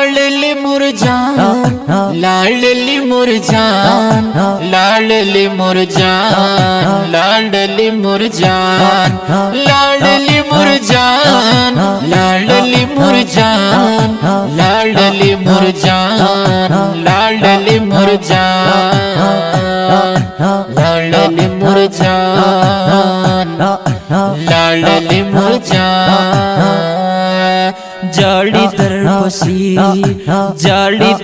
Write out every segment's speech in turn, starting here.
लाडली मुरजान, लाडली मुरजान, लाडली मुरजान, लाडली मुरजान, लाडली मुरजान, लाडली मुरजान, लाडली मुरजान, लाडली मुरजान, लाडली मुरजान, लाडली मुरजान। जाली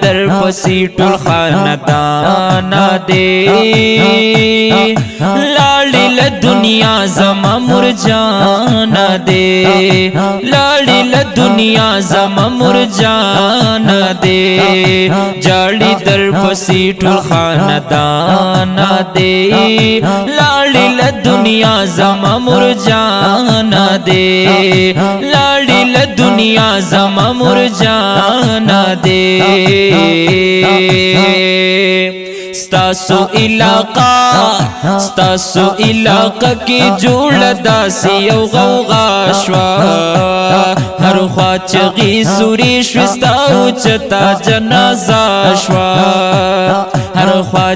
दर पसी टुल खानदान दे, लाली ल दुनिया जमा मुरजान दे, लाली ल दुनिया जमा मुरजान दे। जाली दर पसी टुल खानदान दे, लाली ल दुनिया जमा मुरजान दे, लाली ल दुनिया जमा मुरजान दे। स्तासो इलाका की जुड़ दासी गौगा श्वा, हर ख्वा चगी सुरेश विस्ताउ चता जनाजा श्वा, हर ख्वा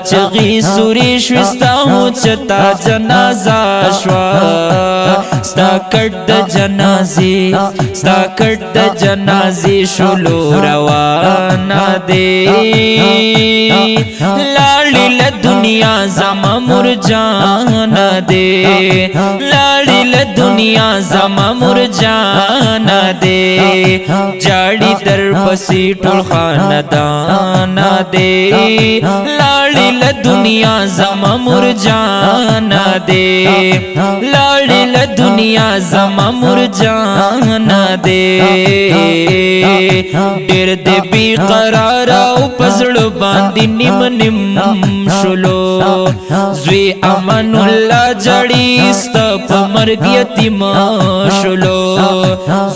चगी सुरेश विस्ताउ चता जनाजा श्वा। स्ता कट जनाजे शुलो रवाना दे, लाली ल दुनिया जमा मुरजान दे, लाली ल दुनिया जमा मुरजान दे। जाड़ी दर पसी टुल खानदान दे, लाली ल दुनिया जमा मुरजान दे, लाली ल दुनिया जमा मुरजान दे। डेर दे बेकरारा उपजड़ बांधी निम निम शुलो, ज़्वे अमनुल्ला जड़ी स्तप मर्ग यतीम शुलो,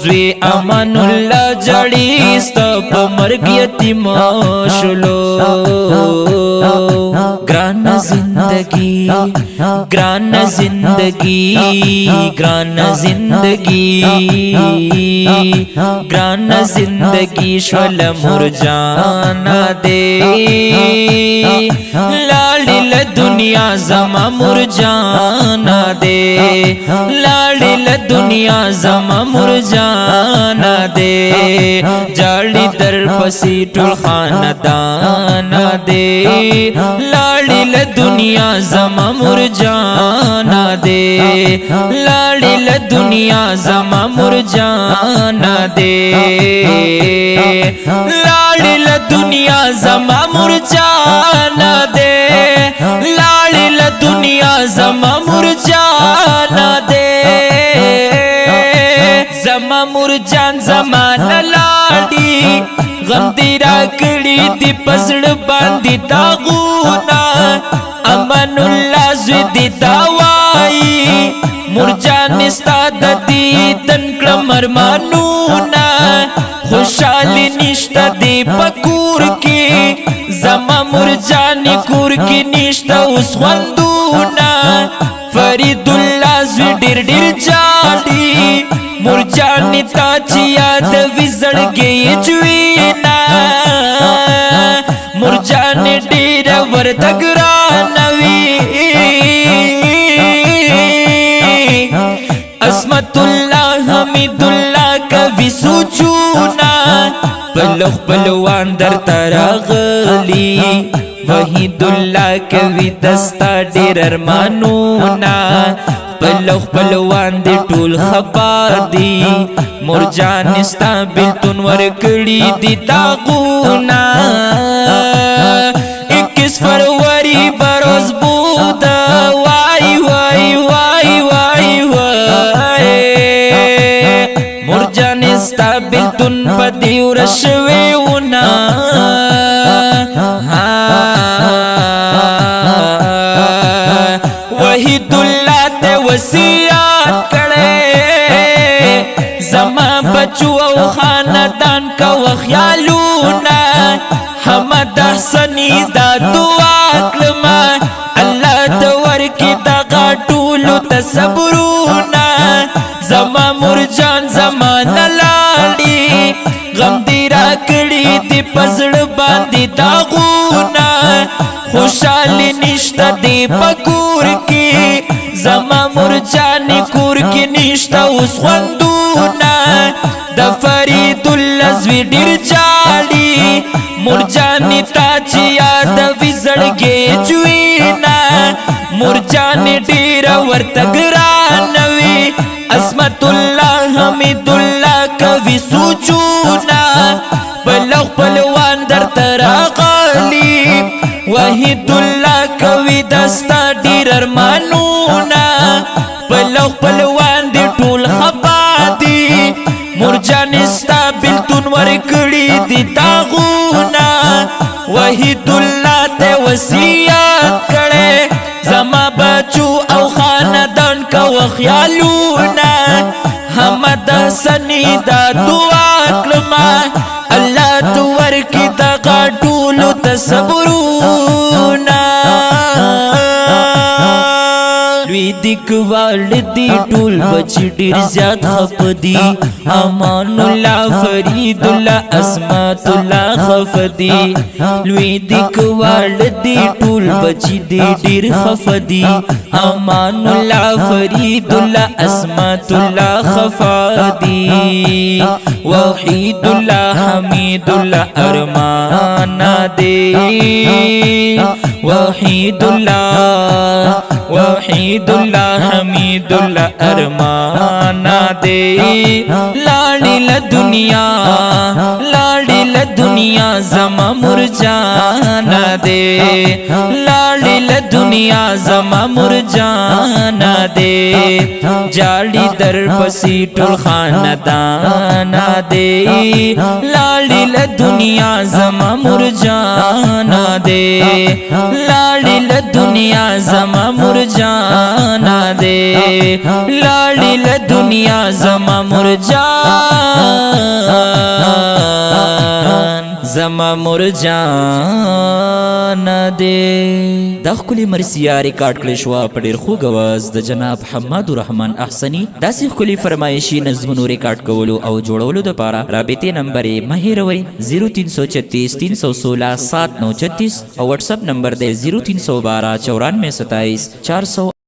ज़्वे अमनुल्ला जड़ी स्तप मर्ग यतीम शुलो। ग्रान जिंदगी, ग्रान जिंदगी, ग्रान जिंदगी, ग्रान जिंदगी श्वल मुरजान दे, लाली ल दुनिया जमा मुरजान दे, लाली ल दुनिया जमा मुरजान दे। जाली दर पसी टुल खानदान दे, लाली ल दुनिया जमा मुरजान दे, लाली ल दुनिया जमा मुरजान दे, लाली ल दुनिया जमा मुरजान दे, लाली ल दुनिया जमा मुरजान दे। जमा मुरजान जमाना लाडी, गम दिरा कड़ी दी पसड़ बांधी दागुना, अमनुल्ला ज़्विदी दावाई मुरजान इस्ताद दी तनक्लमर मानूना। खुशाली निष्ठा दे पकूर की, जमा मुरजान कूर की निष्ठा उस वंदूना। फरीदुल्ला ज़्वी डिर डिर जाली, मुरजान ताची याद विजड़ गई जुईना। मुरजान डेरा वर तगरा नवी, अस्मतुल्ला हमीदुल्ला कभी सूचूना। पलख पलवान दर तरगली, वहीदुल्ला कभी दस्ता डेर अरमानूना। पलख पलवान दे टूल खपार दी, मुरजान इस्ताबिल तुनवर कड़ी दी तागुना। 21 फरवरी बरोज बूदा, वाई वाई वाई वाई वाई, मुरजान इस्ताबिल तुन पदिव रशवे उना। वहीदुल्ला ते वसियत करे, जमा बच्चू खानदान का वख्यालूना। हमद हसनी दा दुआ कलमा, अल्लाह तवर की दगा टूलू तसबरूना। जमा मुरजान जमाना لاړي غم دی راکړي دی پزړ باندې داغونه خوشالي نشته دی پکور کې زما مرجانې کور کې نشته اوس خوندونه د فرید الله زوی ډېر جاړي مرجانې تا چې یادوي زړګی جوینا مرجانې ډېره ورته ګرانه وي عصمت الله حمید الله کوي سوچونه بل خپلوان درته راغلي وحید الله کوي دستا ډېر ارمانونه بل خپلوان دې ټول خفا دي مرجانې ستا بېلتون ورکړي دي داغونه وحید الله ته وصیت کړی زما بچو او خاندان کوه خیالونه حمد حسني دا دعا کړمه الله ته ورکړي دغه ټولو ته صبرونه لوی دیکوال دی ټول بچی ډیر زیات خفدی امان الله فرید الله عصمت الله خفدی لوی دیکوال دی ټول بچی دی ډیر خفدی امان الله فرید الله عصمت الله خفدی وحید الله حمید الله ارمان دی وحید الله وحید الله حمید الله ارمانا دے لاڑی لدنیا لاڑی لدنیا زما مرجانا دے لاڑی لدنیا زما مرجانا دے جاڑی در پسی ټول خاندانا دے لاڑی لدنیا زما مرجانا دے لاڑی لدنیا زما مرجانا دے لاڑی لدنیا زما مرجان زما مرجان دے دا خکلی مرسیا ریکارڈ کړی شو په ډېر خوږ اواز د جناب حماد الرحمن احسنی داسې ښکلي فرمایشي نظمونو ریکارډ کولو او جوړولو دپاره رابطې نمبر یې مه هېروئ 0336 316 7936 او وټساپ نمبر دی 0312 94 27 400